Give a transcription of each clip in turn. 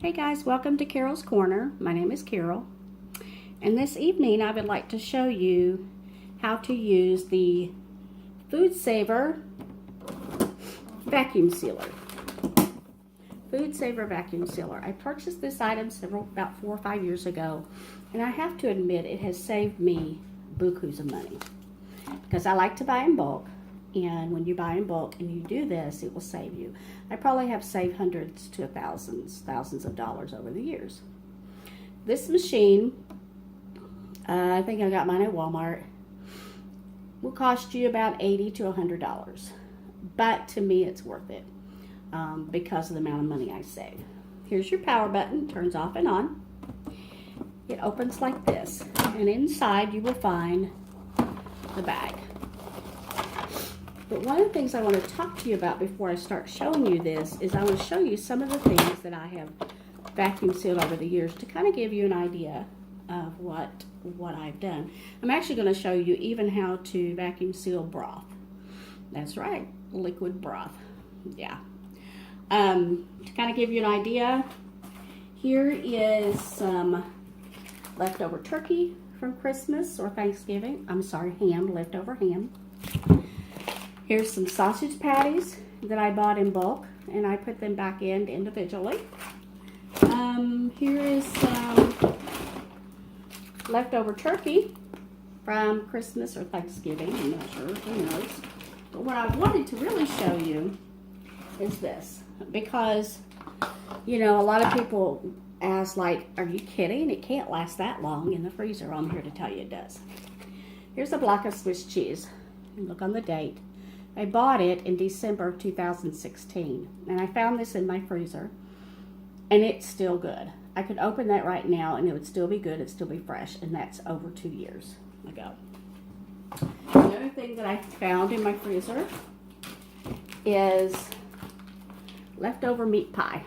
Hey guys, welcome to Carol's Corner. My name is Carol, and this evening I would like to show you how to use the Food Saver vacuum sealer. Food Saver vacuum sealer. I purchased this item about 4 or 5 years ago, and I have to admit it has saved me bukus of money because I like to buy in bulk. And when you buy in bulk and you do this, it will save you. I probably have saved hundreds to thousands of dollars over the years. This machine, I think I got mine at Walmart, will cost you about $80 to $100. But to me, it's worth it because of the amount of money I save. Here's your power button, turns off and on. It opens like this, and inside you will find the bag. But one of the things I want to talk to you about before I start showing you this is I want to show you some of the things that I have vacuum sealed over the years to kind of give you an idea of what I've done. I'm actually going to show you even how to vacuum seal broth. That's right, liquid broth. Yeah. To kind of give you an idea, here is some leftover turkey from Christmas or Thanksgiving. I'm sorry, leftover ham. Here's some sausage patties that I bought in bulk, and I put them back in individually. Here is some leftover turkey from Christmas or Thanksgiving. I'm not sure, who knows. But what I wanted to really show you is this, because, you know, a lot of people ask, like, are you kidding? It can't last that long in the freezer. Well, I'm here to tell you it does. Here's a block of Swiss cheese. And look on the date. I bought it in December of 2016, and I found this in my freezer, and it's still good. I could open that right now, and it would still be good. It'd still be fresh, and that's over 2 years ago. Another thing that I found in my freezer is leftover meat pie.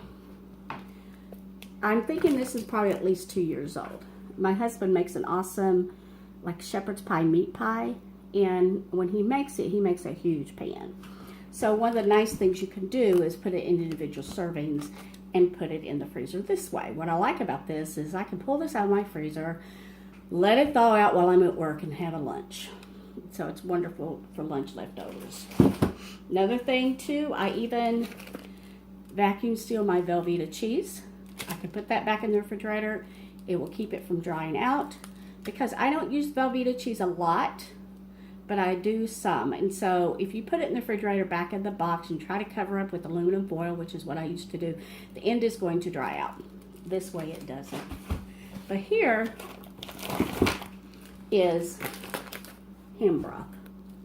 I'm thinking this is probably at least 2 years old. My husband makes an awesome, like, shepherd's pie meat pie. And when he makes it, he makes a huge pan. So one of the nice things you can do is put it in individual servings and put it in the freezer this way. What I like about this is I can pull this out of my freezer, let it thaw out while I'm at work, and have a lunch. So it's wonderful for lunch leftovers. Another thing too, I even vacuum seal my Velveeta cheese. I can put that back in the refrigerator. It will keep it from drying out because I don't use Velveeta cheese a lot, but I do some. And so if you put it in the refrigerator back in the box and try to cover up with aluminum foil, which is what I used to do, the end is going to dry out. This way it doesn't. But here is ham broth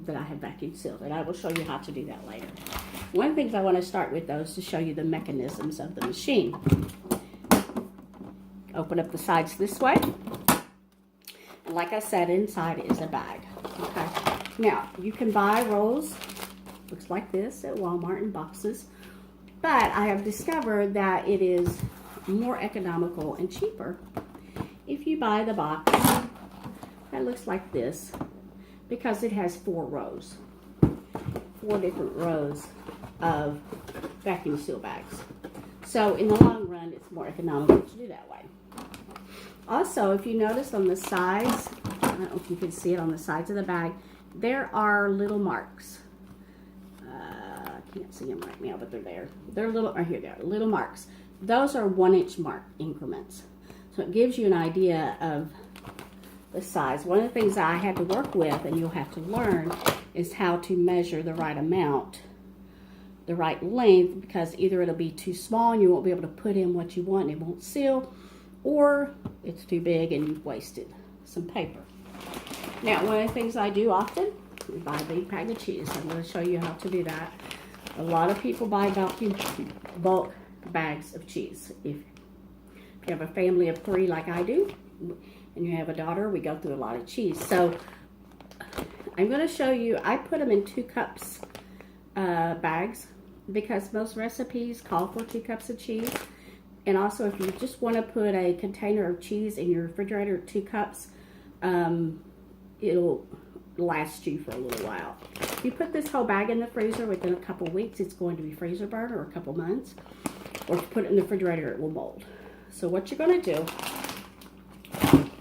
that I have vacuum sealed, and I will show you how to do that later. One of the things I want to start with, though, is to show you the mechanisms of the machine. Open up the sides this way. And like I said, inside is a bag. Okay. Now, you can buy rolls, looks like this, at Walmart in boxes. But I have discovered that it is more economical and cheaper if you buy the box that looks like this, because it has 4 rows. 4 different rows of vacuum seal bags. So in the long run, it's more economical to do that way. Also, if you notice on the sides, I don't know if you can see it on the sides of the bag, there are little marks. I can't see them right now, but they're there. They're little, or here they are, little marks. Those are 1-inch mark increments. So it gives you an idea of the size. One of the things I had to work with, and you'll have to learn, is how to measure the right amount, the right length, because either it'll be too small and you won't be able to put in what you want and it won't seal, or it's too big and you've wasted some paper. Now, one of the things I do often is buy a big pack of cheese. I'm going to show you how to do that. A lot of people buy bulk bags of cheese. If you have a family of 3 like I do, and you have a daughter, we go through a lot of cheese. So I'm going to show you, I put them in 2 cups bags because most recipes call for 2 cups of cheese. And also, if you just want to put a container of cheese in your refrigerator, 2 cups, it'll last you for a little while. If you put this whole bag in the freezer within a couple weeks, it's going to be freezer burn, or a couple months. Or if you put it in the refrigerator, it will mold. So what you're going to do,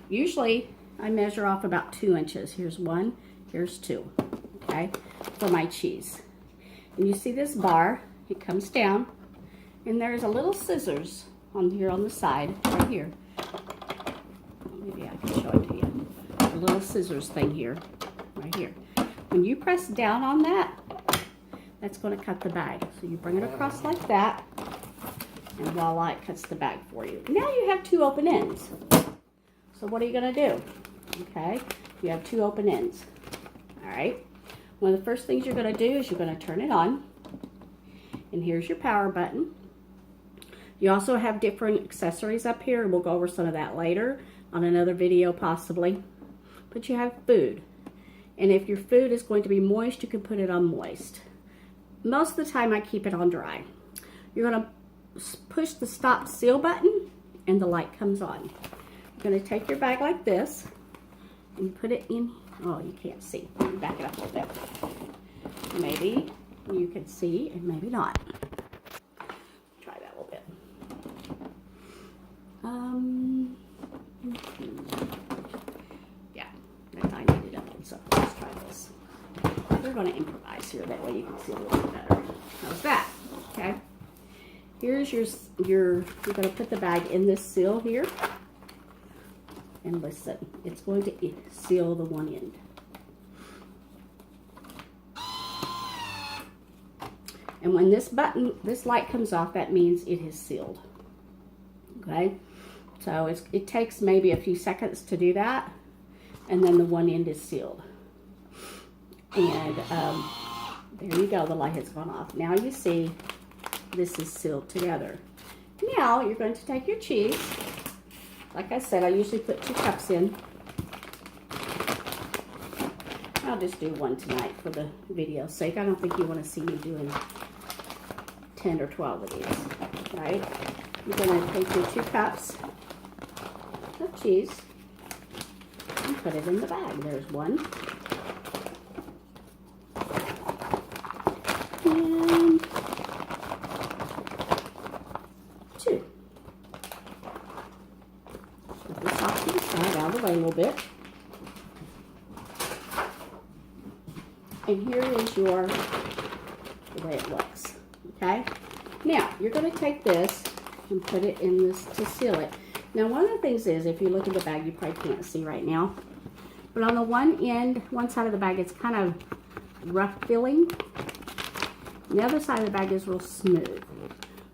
usually I measure off about 2 inches. Here's 1, here's 2, okay, for my cheese. And you see this bar, it comes down, and there's a little scissors on here on the side, right here. Maybe I can show it to you. A little scissors thing here, right here. When you press down on that, that's going to cut the bag. So you bring it across like that, and voila, it cuts the bag for you. Now you have 2 open ends. So what are you going to do? Okay, you have 2 open ends. All right. One of the first things you're going to do is you're going to turn it on. And here's your power button. You also have different accessories up here, and we'll go over some of that later on another video possibly. But you have food. And if your food is going to be moist, you can put it on moist. Most of the time I keep it on dry. You're going to push the stop seal button and the light comes on. You're going to take your bag like this and you put it in. Oh, you can't see. Let me back it up a little bit. Maybe you can see and maybe not. Try that a little bit. Yeah, I need it up, so let's try this. We're going to improvise here, that way you can see a little bit better. How's that? Okay. Here's you're going to put the bag in this seal here. And listen, it's going to seal the one end. And when this light comes off, that means it is sealed. Okay? So it takes maybe a few seconds to do that. And then the one end is sealed. And there you go, the light has gone off. Now you see this is sealed together. Now you're going to take your cheese. Like I said, I usually put 2 cups in. I'll just do 1 tonight for the video's sake. I don't think you want to see me doing 10 or 12 of these, right? You're going to take your 2 cups of cheese and put it in the bag. There's 1. And 2. Put this off to the side, out of the way a little bit. And here is the way it looks, okay? Now, you're going to take this and put it in this to seal it. Now, one of the things is, if you look at the bag, you probably can't see right now, but on the one end, one side of the bag, it's kind of rough feeling. The other side of the bag is real smooth.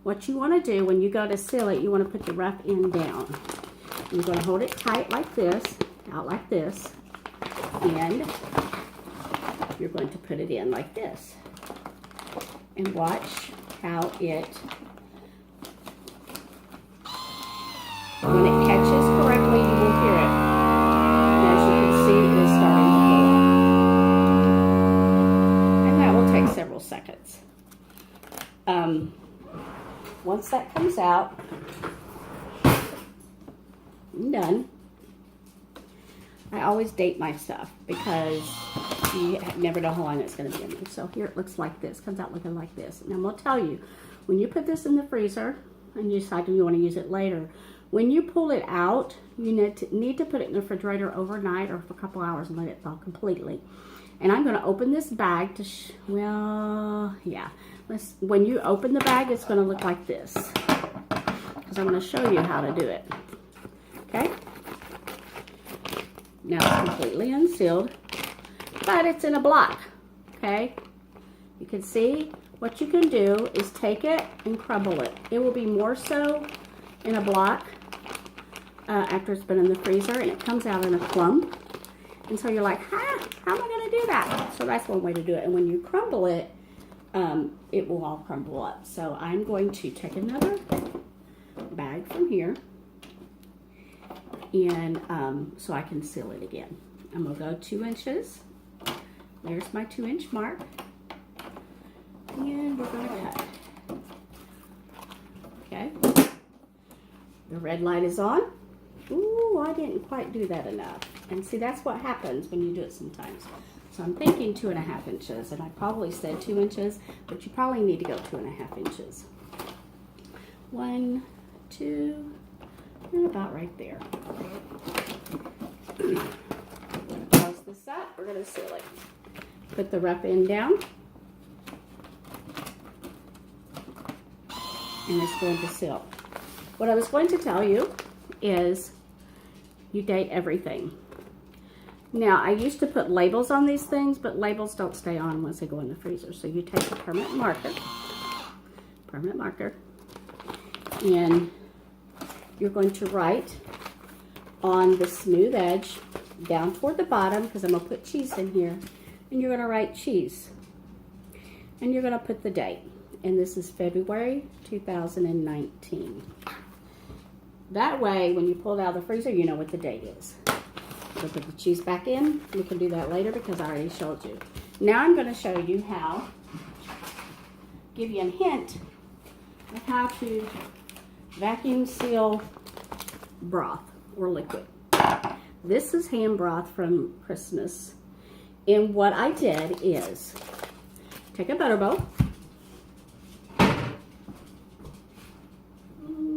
What you want to do when you go to seal it, you want to put the rough end down. You're going to hold it tight like this, out like this, and you're going to put it in like this. And watch how it, when it catches correctly, you will hear it. And as you can see, it is starting to blow. And that will take several seconds. Once that comes out, I'm done. I always date my stuff because you never know how long it's going to be in there. So here it looks like this, comes out looking like this. And I'm going to tell you, when you put this in the freezer and you decide you want to use it later, when you pull it out, you need to put it in the refrigerator overnight or for a couple hours and let it thaw completely. And I'm going to open this bag to, when you open the bag, it's going to look like this. Because I'm going to show you how to do it. Okay? Now it's completely unsealed, but it's in a block. Okay? You can see what you can do is take it and crumble it. It will be more so in a block after it's been in the freezer, and it comes out in a clump. And so you're like, how am I going to do that? So that's one way to do it. And when you crumble it, it will all crumble up. So I'm going to take another bag from here, and so I can seal it again. I'm going to go 2 inches. There's my 2-inch mark. And we're going to cut. Okay. The red light is on. Ooh, I didn't quite do that enough. And see, that's what happens when you do it sometimes. So I'm thinking 2.5 inches, and I probably said 2 inches, but you probably need to go 2.5 inches. 1, 2, And about right there. Close this up. We're going to seal it. Put the rough end down. And it's going to seal. What I was going to tell you is you date everything. Now, I used to put labels on these things, but labels don't stay on once they go in the freezer. So you take a permanent marker, and you're going to write on the smooth edge down toward the bottom, because I'm going to put cheese in here, and you're going to write cheese. And you're going to put the date. And this is February 2019. That way, when you pull it out of the freezer, you know what the date is. So put the cheese back in. We can do that later because I already showed you. Now I'm going to show you how, give you a hint of how to vacuum seal broth or liquid. This is ham broth from Christmas. And what I did is take a butter bowl.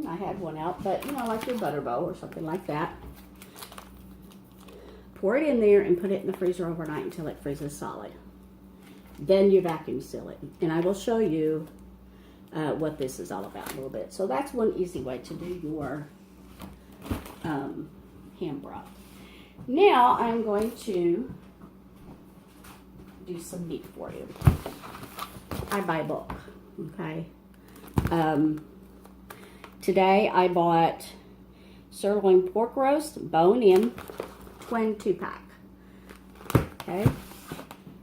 I had one out, but you know, like your butter bowl or something like that. Pour it in there and put it in the freezer overnight until it freezes solid. Then you vacuum seal it. And I will show you what this is all about a little bit. So that's one easy way to do your ham broth. Now I'm going to do some meat for you. I buy bulk, okay? Today I bought sirloin pork roast, bone in, twin 2-pack. Okay,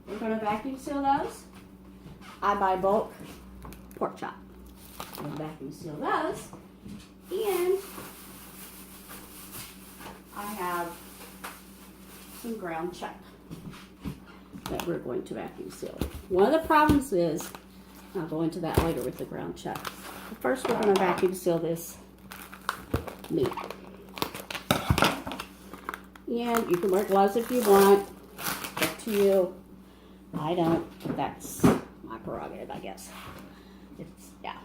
we're going to vacuum seal those. I buy bulk pork chop. We'll vacuum seal those. And I have some ground chuck that we're going to vacuum seal. One of the problems is, I'll go into that later with the ground chuck. But first we're going to vacuum seal this meat. And you can wear gloves if you want. Up to you. I don't. That's my prerogative, I guess. Yeah.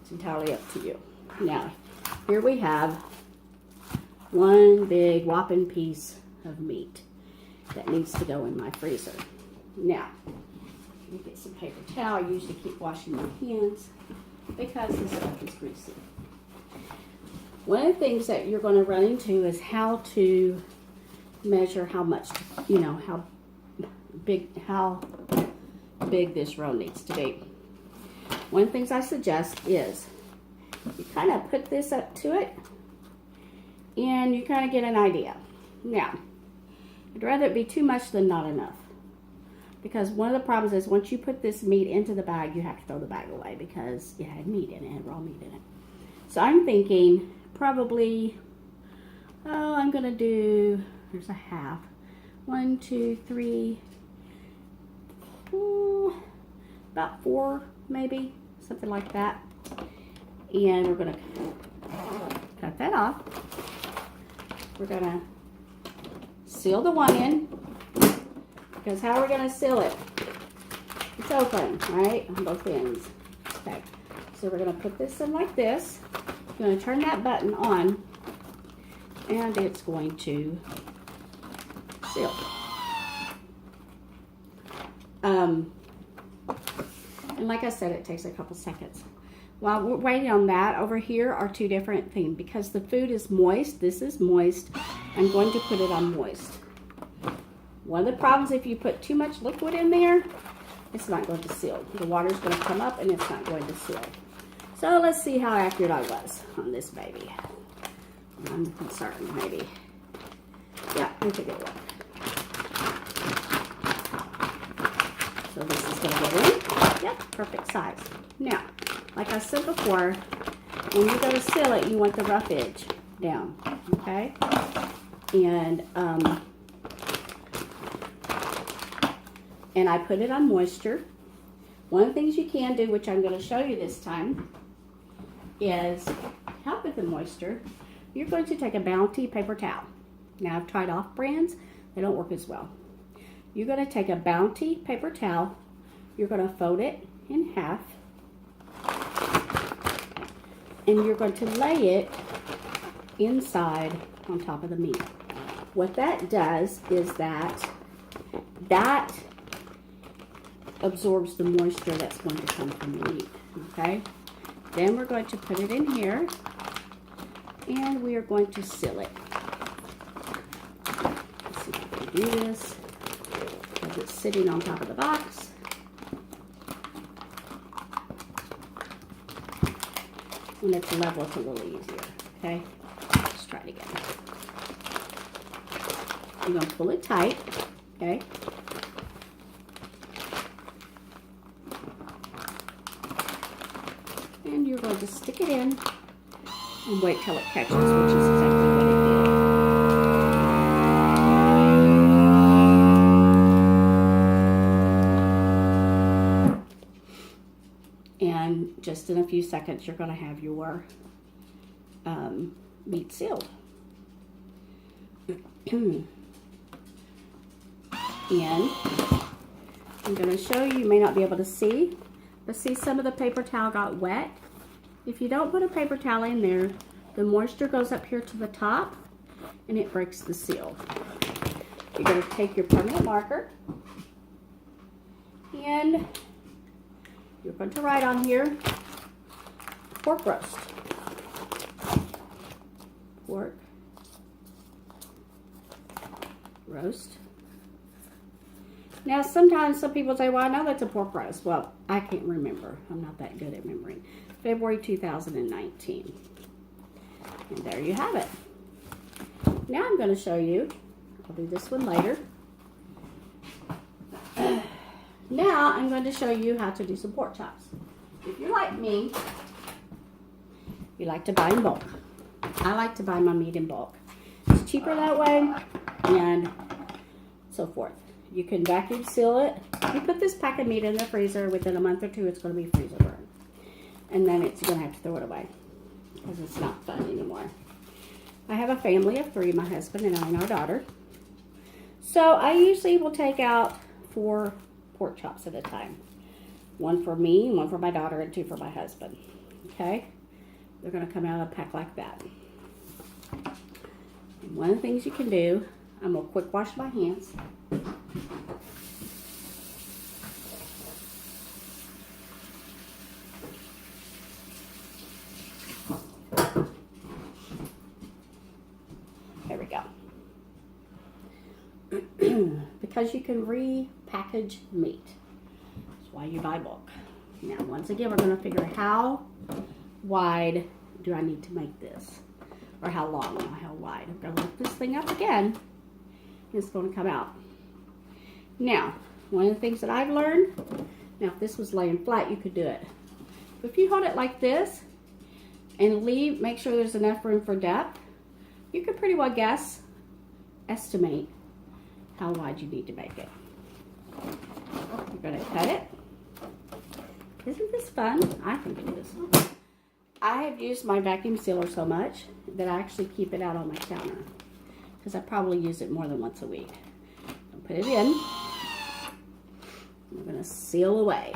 It's entirely up to you. Now, here we have one big whopping piece of meat that needs to go in my freezer. Now, let me get some paper towel. I usually keep washing my hands because this stuff is greasy. One of the things that you're going to run into is how to measure how much, you know, how big this roll needs to be. One of the things I suggest is you kind of put this up to it and you kind of get an idea. Now, I'd rather it be too much than not enough. Because one of the problems is once you put this meat into the bag, you have to throw the bag away because it had meat in it, it had raw meat in it. So I'm thinking probably, I'm going to do, there's a half. 1, 2, 3, about 4 maybe, something like that. And we're going to cut that off. We're going to seal the one in, because how are we going to seal it? It's open, right, on both ends. Okay, so we're going to put this in like this. We're going to turn that button on, and it's going to seal. And like I said, it takes a couple seconds. While we're waiting on that, over here are two different things. Because the food is moist, this is moist, I'm going to put it on moist. One of the problems, if you put too much liquid in there, it's not going to seal. The water's going to come up and it's not going to seal. So let's see how accurate I was on this baby. I'm concerned, maybe. Yeah, I think it will. So this is going to go in. Yep, perfect size. Now, like I said before, when you go to seal it, you want the rough edge down, okay? And I put it on moisture. One of the things you can do, which I'm going to show you this time, is help with the moisture. You're going to take a Bounty paper towel. Now, I've tried off brands. They don't work as well. You're going to take a Bounty paper towel. You're going to fold it in half. And you're going to lay it inside on top of the meat. What that does is that absorbs the moisture that's going to come from the meat, okay? Then we're going to put it in here, and we are going to seal it. Let's see if I can do this, because it's sitting on top of the box. When it's level, it's a little easier, okay? Let's try it again. You're going to pull it tight, okay? And you're going to stick it in and wait till it catches, which is exactly what it did. And just in a few seconds, you're going to have your meat sealed. And I'm going to show you, you may not be able to see, but see some of the paper towel got wet. If you don't put a paper towel in there, the moisture goes up here to the top and it breaks the seal. You're going to take your permanent marker and you're going to write on here, pork roast. Pork roast. Now, sometimes some people say, well, I know that's a pork roast. Well, I can't remember. I'm not that good at remembering. February 2019. And there you have it. Now I'm going to show you. I'll do this one later. Now I'm going to show you how to do some pork chops. If you're like me, you like to buy in bulk. I like to buy my meat in bulk. It's cheaper that way and so forth. You can vacuum seal it. You put this pack of meat in the freezer, within a month or two, it's going to be freezer burn. And then it's going to have to throw it away because it's not fun anymore. I have a family of 3, my husband and I and our daughter. So I usually will take out 4 pork chops at a time. 1 for me, 1 for my daughter, and 2 for my husband. Okay? They're going to come out of a pack like that. And one of the things you can do, I'm going to quick wash my hands. There we go. Because you can repackage meat. That's why you buy bulk. Now, once again, we're going to figure how wide do I need to make this? Or how long, or how wide. I'm going to lift this thing up again. And it's going to come out. Now, one of the things that I've learned, now if this was laying flat, you could do it. But if you hold it like this and make sure there's enough room for depth, you can pretty well estimate how wide you need to make it. You're going to cut it. Isn't this fun? I think it is. I have used my vacuum sealer so much that I actually keep it out on my counter because I probably use it more than once a week. I'll put it in. I'm going to seal away.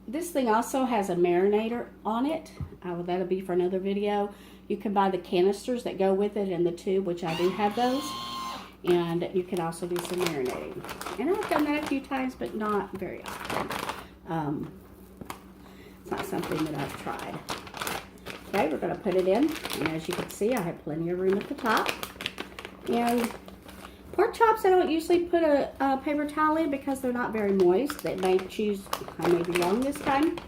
This thing also has a marinator on it. That'll be for another video. You can buy the canisters that go with it in the tube, which I do have those. And you can also do some marinating. And I've done that a few times, but not very often. It's not something that I've tried. Okay, we're going to put it in. And as you can see, I have plenty of room at the top. And pork chops, I don't usually put a paper towel in because they're not very moist. They may choose, I may be wrong this time,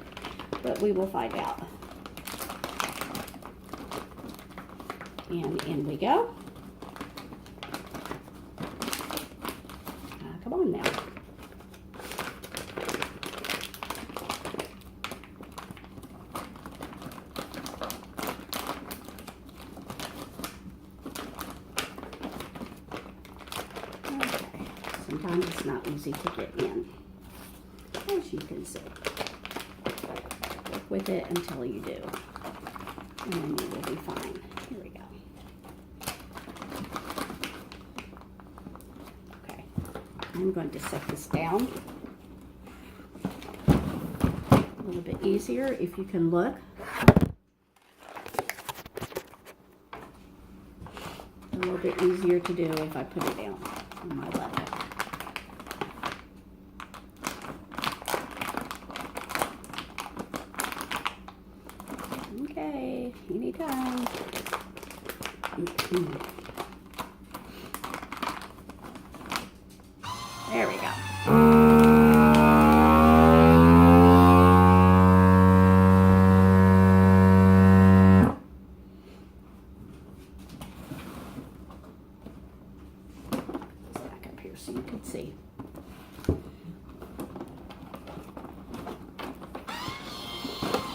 but we will find out. And in we go. Come on now. Okay. Sometimes it's not easy to get in, as you can see. Work with it until you do, and then you will be fine. Here we go. I'm going to set this down a little bit easier if you can look. little bit easier to do if I put it down on my level. Okay, anytime. There we go. Back up here so you can see.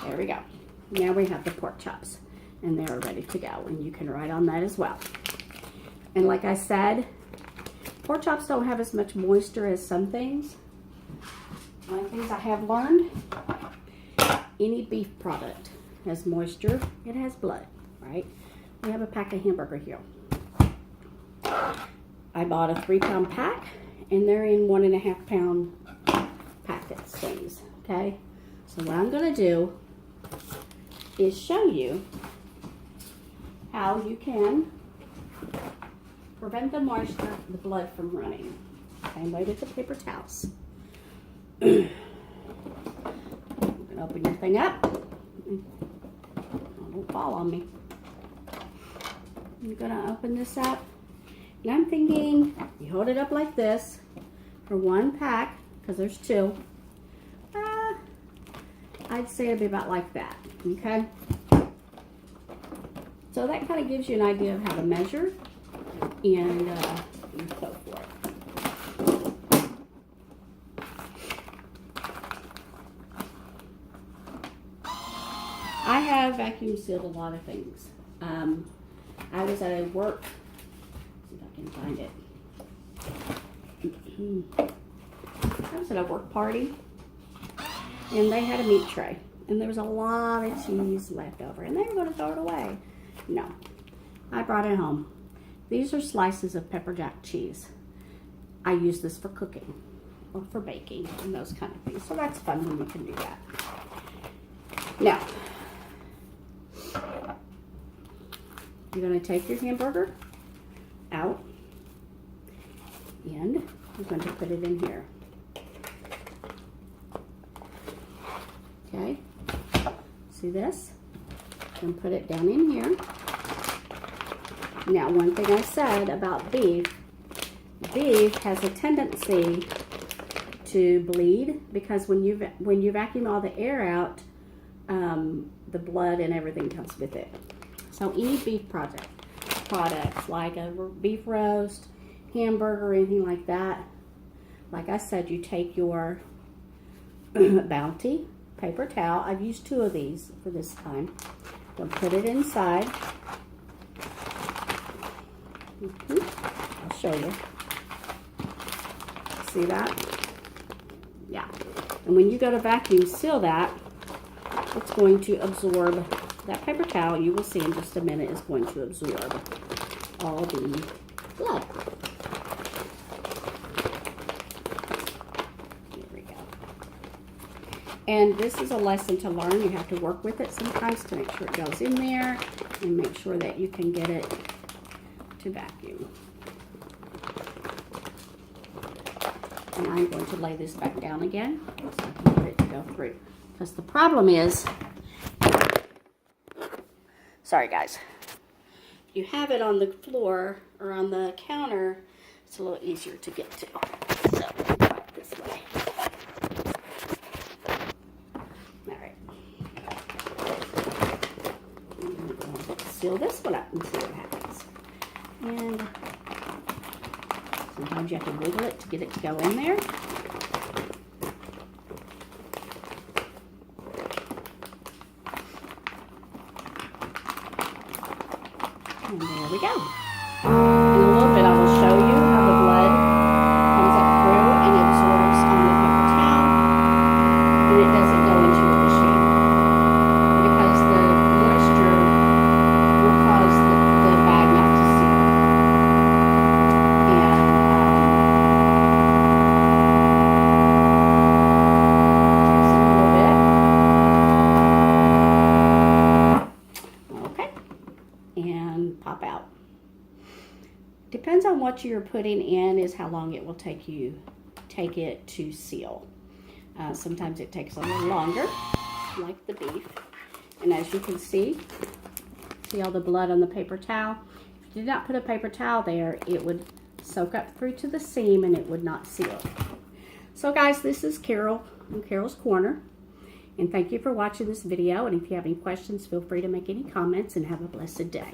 There we go. Now we have the pork chops, and they're ready to go, and you can write on that as well. And like I said, pork chops don't have as much moisture as some things. One of the things I have learned, any beef product has moisture, it has blood, right? We have a pack of hamburger here. I bought a 3-pound pack, and they're in 1.5 pound packets things, okay? So what I'm gonna do is show you how you can prevent the moisture, the blood from running. Same way with the paper towels. You can open your thing up. Don't fall on me. I'm gonna open this up. And I'm thinking you hold it up like this for 1 pack, because there's 2. I'd say it'd be about like that, okay? So that kind of gives you an idea of how to measure and so forth. I have vacuum sealed a lot of things. I was at a work, see if I can find it. I was at a work party, and they had a meat tray, and there was a lot of cheese left over, and they were going to throw it away. No, I brought it home. These are slices of pepper jack cheese. I use this for cooking or for baking and those kind of things. So that's fun when you can do that. Now, you're going to take your hamburger out, and you're going to put it in here. Okay, see this? And put it down in here. Now, one thing I said about beef has a tendency to bleed, because when you vacuum all the air out, the blood and everything comes with it. So any beef products like a beef roast, hamburger, anything like that, like I said, you take your Bounty paper towel. I've used 2 of these for this time. You'll put it inside. I'll show you. See that? Yeah. And when you go to vacuum seal that, it's going to absorb, that paper towel, you will see in just a minute, is going to absorb all the blood. There we go. And this is a lesson to learn. You have to work with it sometimes to make sure it goes in there, and make sure that you can get it to vacuum. And I'm going to lay this back down again so I can get it to go through. Because the problem is, sorry guys, you have it on the floor or on the counter, it's a little easier to get to. So, right this way. Alright. Seal this one up and see what happens. And sometimes you have to wiggle it to get it to go in there. And there we go. In a little bit I will show you how the blood comes up through and absorbs on the paper towel, and it doesn't go into your machine, because the moisture will cause the bag not to seal. And pop out. Depends on what you're putting in is how long it will take it to seal. Sometimes it takes a little longer, like the beef. And as you can see all the blood on the paper towel? If you did not put a paper towel there, it would soak up through to the seam and it would not seal. So guys, this is Carol from Carol's Corner. And thank you for watching this video. And if you have any questions, feel free to make any comments and have a blessed day.